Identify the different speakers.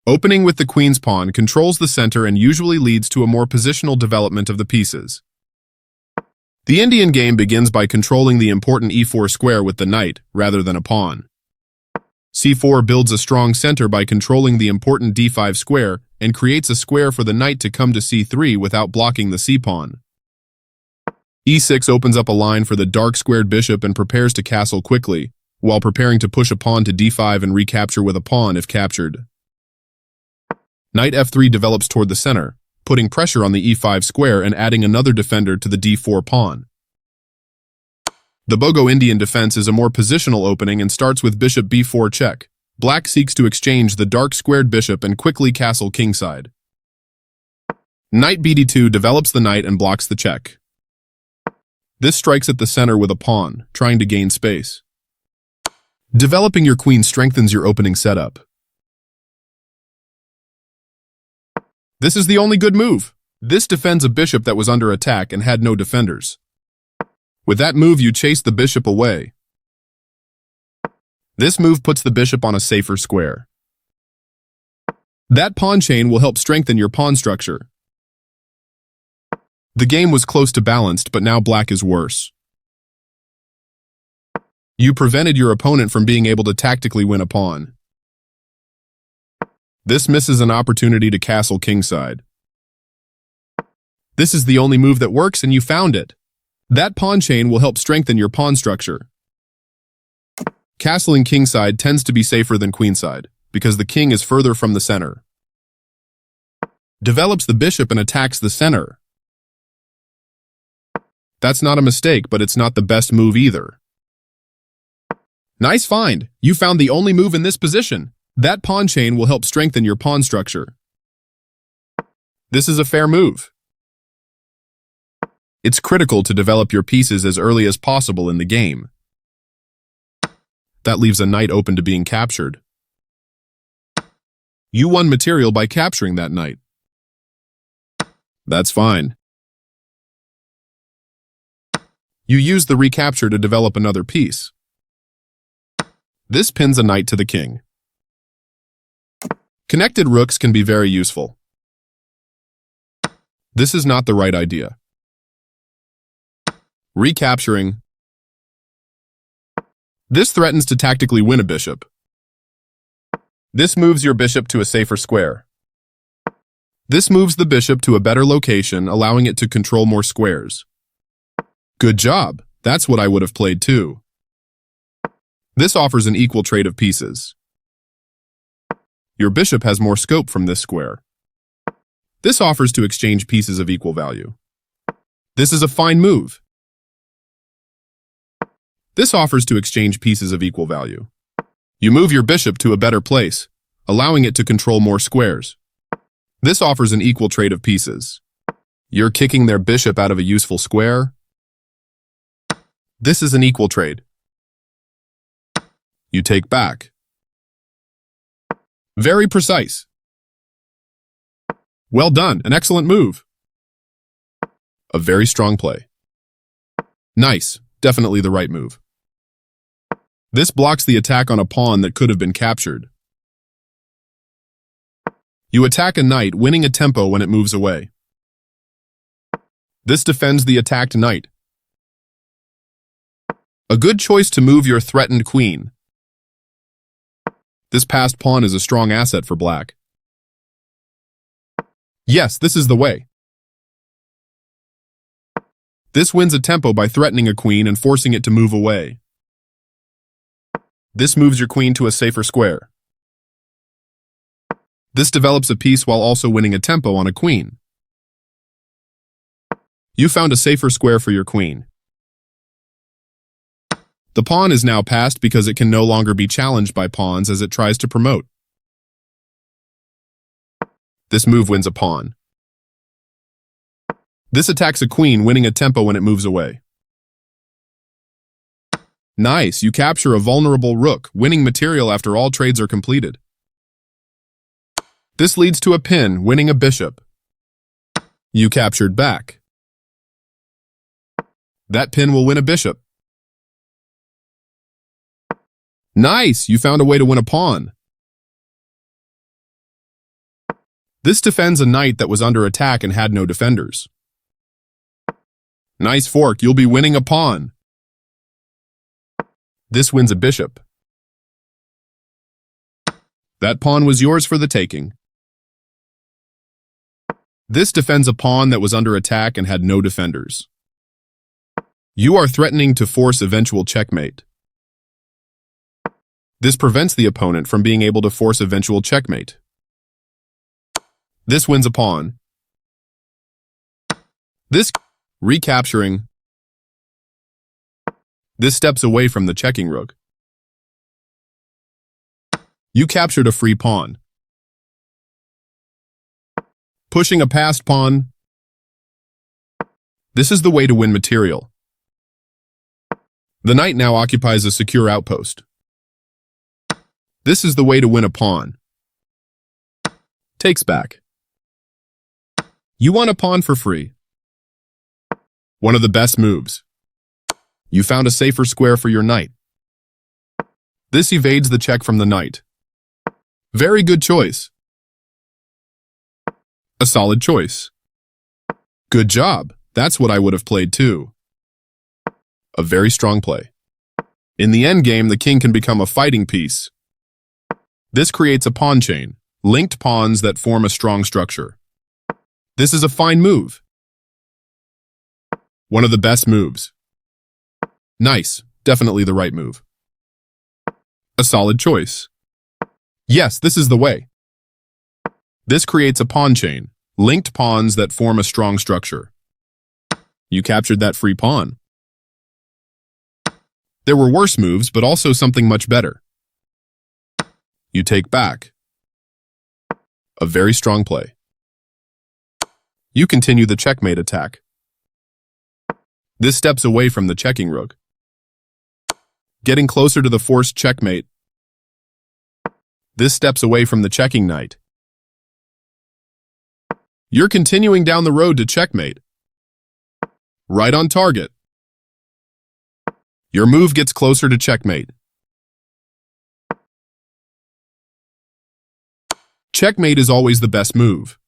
Speaker 1: Opening with the queen's pawn controls the center and usually leads to a more positional development of the pieces. The Indian game begins by controlling the important e4 square with the knight, rather than a pawn. c4 builds a strong center by controlling the important d5 square and creates a square for the knight to come to c3 without blocking the c-pawn. e6 opens up a line for the dark squared bishop and prepares to castle quickly, while preparing to push a pawn to d5 and recapture with a pawn if captured. Knight f3 develops toward the center, putting pressure on the e5 square and adding another defender to the d4 pawn. The Bogo Indian defense is a more positional opening and starts with bishop b4 check. Black seeks to exchange the dark squared bishop and quickly castle kingside. Knight bd2 develops the knight and blocks the check. This strikes at the center with a pawn, trying to gain space. Developing your queen strengthens your opening setup. This is the only good move. This defends a bishop that was under attack and had no defenders. With that move, you chase the bishop away. This move puts the bishop on a safer square. That pawn chain will help strengthen your pawn structure. The game was close to balanced, but now black is worse. You prevented your opponent from being able to tactically win a pawn. This misses an opportunity to castle kingside. This is the only move that works and you found it. That pawn chain will help strengthen your pawn structure. Castling kingside tends to be safer than queenside, because the king is further from the center. Develops the bishop and attacks the center. That's not a mistake, but it's not the best move either. Nice find! You found the only move in this position. That pawn chain will help strengthen your pawn structure. This is a fair move. It's critical to develop your pieces as early as possible in the game. That leaves a knight open to being captured. You won material by capturing that knight. That's fine. You use the recapture to develop another piece. This pins a knight to the king. Connected rooks can be very useful. This is not the right idea. Recapturing. This threatens to tactically win a bishop. This moves your bishop to a safer square. This moves the bishop to a better location, allowing it to control more squares. Good job. That's what I would have played too. This offers an equal trade of pieces. Your bishop has more scope from this square. This offers to exchange pieces of equal value. This is a fine move. This offers to exchange pieces of equal value. You move your bishop to a better place, allowing it to control more squares. This offers an equal trade of pieces. You're kicking their bishop out of a useful square. This is an equal trade. You take back. Very precise. Well done, an excellent move. A very strong play. Nice, definitely the right move. This blocks the attack on a pawn that could have been captured. You attack a knight, winning a tempo when it moves away. This defends the attacked knight. A good choice to move your threatened queen. This passed pawn is a strong asset for black. Yes, this is the way. This wins a tempo by threatening a queen and forcing it to move away. This moves your queen to a safer square. This develops a piece while also winning a tempo on a queen. You found a safer square for your queen. The pawn is now passed because it can no longer be challenged by pawns as it tries to promote. This move wins a pawn. This attacks a queen, winning a tempo when it moves away. Nice, you capture a vulnerable rook, winning material after all trades are completed. This leads to a pin, winning a bishop. You captured back. That pin will win a bishop. Nice, you found a way to win a pawn. This defends a knight that was under attack and had no defenders. Nice fork, you'll be winning a pawn. This wins a bishop. That pawn was yours for the taking. This defends a pawn that was under attack and had no defenders. You are threatening to force eventual checkmate. This prevents the opponent from being able to force eventual checkmate. This wins a pawn. This recapturing. This steps away from the checking rook. You captured a free pawn. Pushing a passed pawn. This is the way to win material. The knight now occupies a secure outpost. This is the way to win a pawn. Takes back. You won a pawn for free. One of the best moves. You found a safer square for your knight. This evades the check from the knight. Very good choice. A solid choice. Good job. That's what I would have played too. A very strong play. In the endgame, the king can become a fighting piece. This creates a pawn chain, linked pawns that form a strong structure. This is a fine move. One of the best moves. Nice, definitely the right move. A solid choice. Yes, this is the way. This creates a pawn chain, linked pawns that form a strong structure. You captured that free pawn. There were worse moves, but also something much better. You take back. A very strong play. You continue the checkmate attack. This steps away from the checking rook. Getting closer to the forced checkmate. This steps away from the checking knight. You're continuing down the road to checkmate. Right on target. Your move gets closer to checkmate. Checkmate is always the best move.